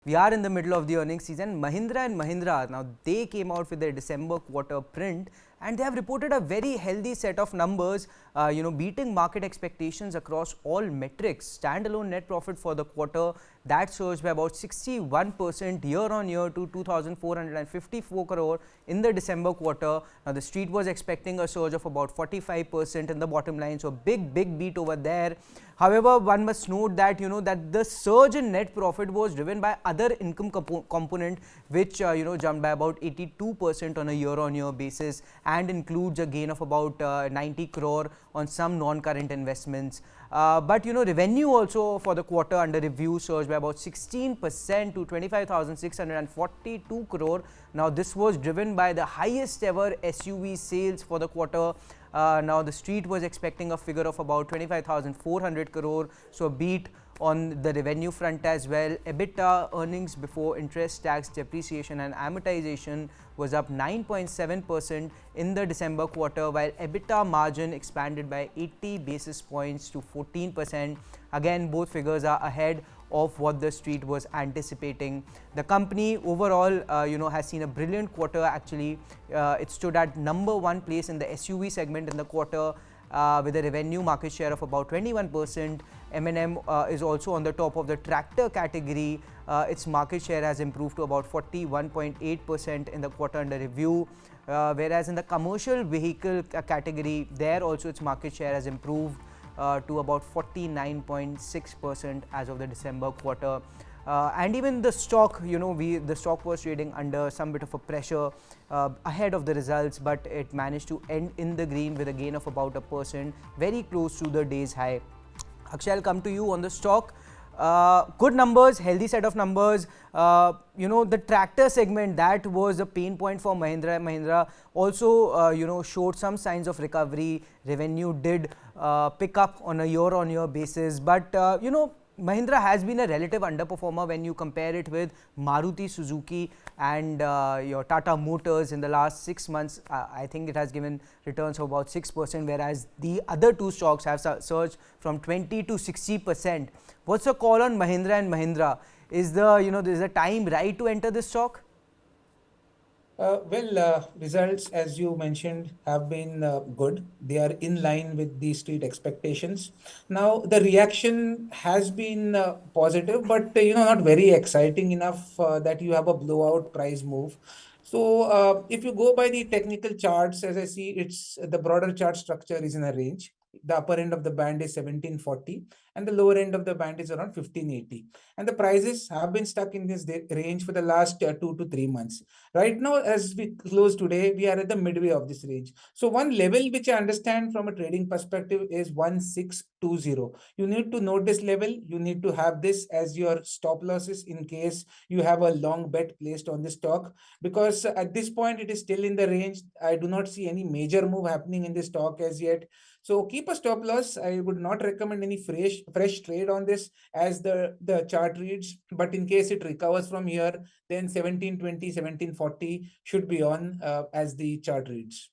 We are in the middle of the earnings season. Mahindra and Mahindra, now they came out with their December quarter print and they have reported a very healthy set of numbers, beating market expectations across all metrics. Standalone net profit for the quarter that surged by about 61% year on year to 2,454 crore in the December quarter. Now the street was expecting a surge of about 45% in the bottom line, so big beat over there. However, one must note that that the surge in net profit was driven by other income component, which jumped by about 82% on a year-on-year basis, and includes a gain of about 90 crore on some non-current investments. But revenue also for the quarter under review surged by about 16% to 25,642 crore. Now this was driven by the highest ever SUV sales for the quarter. Now the street was expecting a figure of about 25,400 crore, so a beat on the revenue front as well. EBITDA, earnings before interest, tax, depreciation and amortization, was up 9.7% in the December quarter, while EBITDA margin expanded by 80 basis points to 14%. Again, both figures are ahead of what the street was anticipating. The company overall has seen a brilliant quarter. Actually, it stood at number one place in the SUV segment in the quarter, with a revenue market share of about 21%. M&M is also on the top of the tractor category. Its market share has improved to about 41.8% in the quarter under review, whereas in the commercial vehicle category, there also its market share has improved to about 49.6% as of the December quarter. And even the stock, the stock was trading under some bit of a pressure ahead of the results, but it managed to end in the green with a gain of about 1%, very close to the day's high. Akshay, I'll come to you on the stock. Good numbers, healthy set of numbers. The tractor segment, that was a pain point for Mahindra. Mahindra also showed some signs of recovery. Revenue did pick up on a year-on-year basis, but Mahindra has been a relative underperformer when you compare it with Maruti Suzuki and your Tata Motors. In the last 6 months, I think it has given returns of about 6%, whereas the other two stocks have surged from 20 to 60%. What's the call on Mahindra and Mahindra? Is the time right to enter this stock? Results, as you mentioned, have been good. They are in line with the street expectations. Now, the reaction has been positive, but not very exciting enough that you have a blowout price move. So, if you go by the technical charts, as I see, it's the broader chart structure is in a range. The upper end of the band is 1740 and the lower end of the band is around 1580, and the prices have been stuck in this range for the last 2 to 3 months. Right now, as we close today, we are at the midway of this range. So one level which I understand from a trading perspective is 1620. You need to note this level. You need to have this as your stop losses in case you have a long bet placed on this stock, because at this point it is still in the range. I do not see any major move happening in this stock as yet. So keep a stop loss. I would not recommend any fresh trade on this as the chart reads. But in case it recovers from here, then 1720, 1740 should be on as the chart reads.